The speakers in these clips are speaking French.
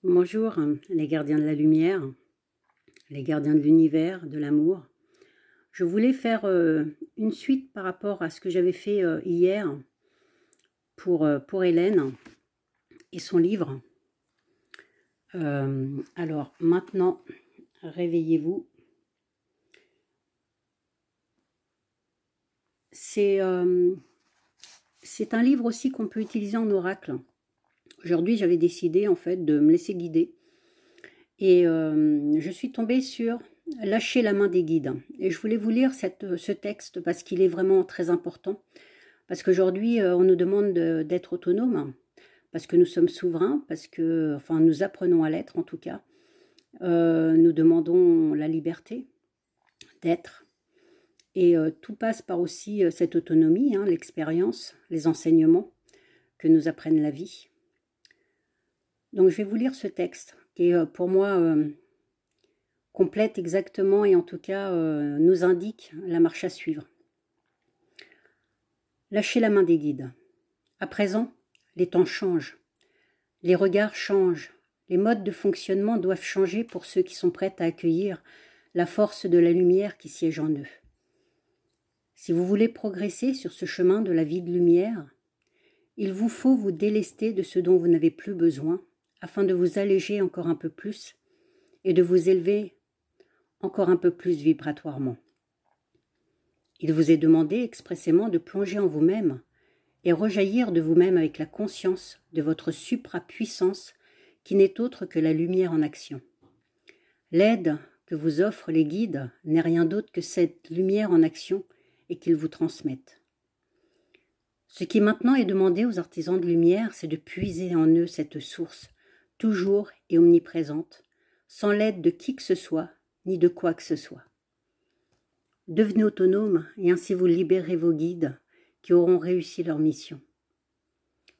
Bonjour, les gardiens de la lumière, les gardiens de l'univers, de l'amour. Je voulais faire une suite par rapport à ce que j'avais fait hier pour Hélène et son livre. Alors maintenant, réveillez-vous. C'est un livre aussi qu'on peut utiliser en oracle. Aujourd'hui, j'avais décidé en fait de me laisser guider. Et je suis tombée sur « Lâcher la main des guides ». Et je voulais vous lire ce texte parce qu'il est vraiment très important. Parce qu'aujourd'hui, on nous demande d'être autonome, parce que nous sommes souverains, parce que, enfin, nous apprenons à l'être en tout cas. Nous demandons la liberté d'être. Et tout passe par aussi cette autonomie, l'expérience, les enseignements que nous apprenne la vie. Donc je vais vous lire ce texte qui est pour moi complète exactement et en tout cas nous indique la marche à suivre. Lâchez la main des guides. À présent, les temps changent, les regards changent, les modes de fonctionnement doivent changer pour ceux qui sont prêts à accueillir la force de la lumière qui siège en eux. Si vous voulez progresser sur ce chemin de la vie de lumière, il vous faut vous délester de ce dont vous n'avez plus besoin afin de vous alléger encore un peu plus et de vous élever encore un peu plus vibratoirement. Il vous est demandé expressément de plonger en vous-même et rejaillir de vous-même avec la conscience de votre suprapuissance qui n'est autre que la lumière en action. L'aide que vous offrent les guides n'est rien d'autre que cette lumière en action et qu'ils vous transmettent. Ce qui maintenant est demandé aux artisans de lumière, c'est de puiser en eux cette source, toujours et omniprésente, sans l'aide de qui que ce soit, ni de quoi que ce soit. Devenez autonome et ainsi vous libérez vos guides qui auront réussi leur mission.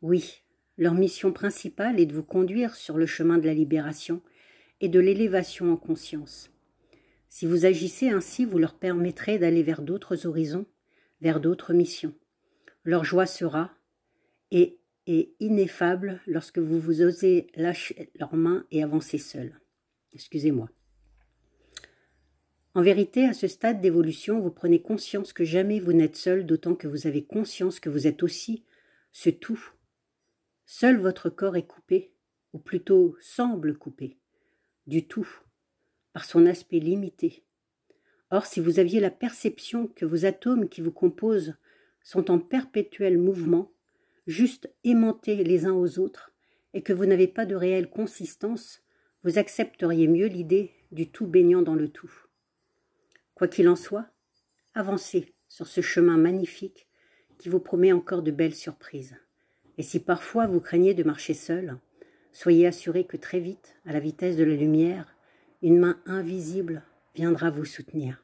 Oui, leur mission principale est de vous conduire sur le chemin de la libération et de l'élévation en conscience. Si vous agissez ainsi, vous leur permettrez d'aller vers d'autres horizons, vers d'autres missions. Leur joie sera et est ineffable lorsque vous osez lâcher leurs mains et avancer seul. Excusez-moi. En vérité, à ce stade d'évolution, vous prenez conscience que jamais vous n'êtes seul, d'autant que vous avez conscience que vous êtes aussi ce tout. Seul votre corps est coupé, ou plutôt semble coupé, du tout, par son aspect limité. Or, si vous aviez la perception que vos atomes qui vous composent sont en perpétuel mouvement, juste aimantés les uns aux autres, et que vous n'avez pas de réelle consistance, vous accepteriez mieux l'idée du tout baignant dans le tout. Quoi qu'il en soit, avancez sur ce chemin magnifique qui vous promet encore de belles surprises. Et si parfois vous craignez de marcher seul, soyez assuré que très vite, à la vitesse de la lumière, une main invisible viendra vous soutenir.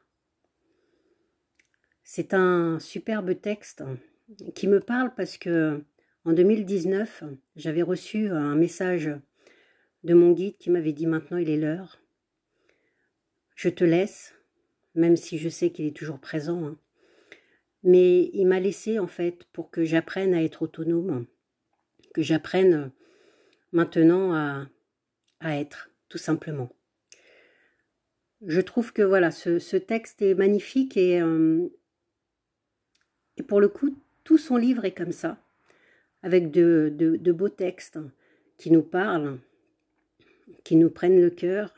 C'est un superbe texte qui me parle parce que en 2019, j'avais reçu un message de mon guide qui m'avait dit « Maintenant, il est l'heure. Je te laisse ». Même si je sais qu'il est toujours présent. Mais il m'a laissé en fait pour que j'apprenne à être autonome, que j'apprenne maintenant à être, tout simplement. Je trouve que voilà, ce texte est magnifique et pour le coup, tout son livre est comme ça, avec de beaux textes qui nous parlent, qui nous prennent le cœur,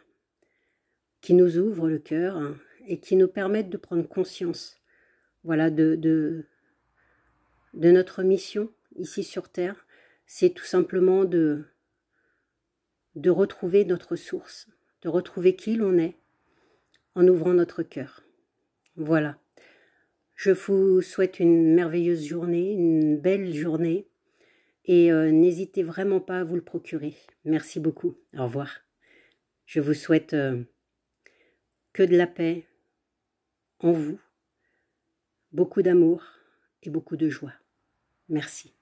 qui nous ouvrent le cœur, et qui nous permettent de prendre conscience voilà, de notre mission ici sur Terre. C'est tout simplement de retrouver notre source, de retrouver qui l'on est en ouvrant notre cœur. Voilà. Je vous souhaite une merveilleuse journée, une belle journée et n'hésitez vraiment pas à vous le procurer. Merci beaucoup. Au revoir. Je vous souhaite que de la paix en vous, beaucoup d'amour et beaucoup de joie. Merci.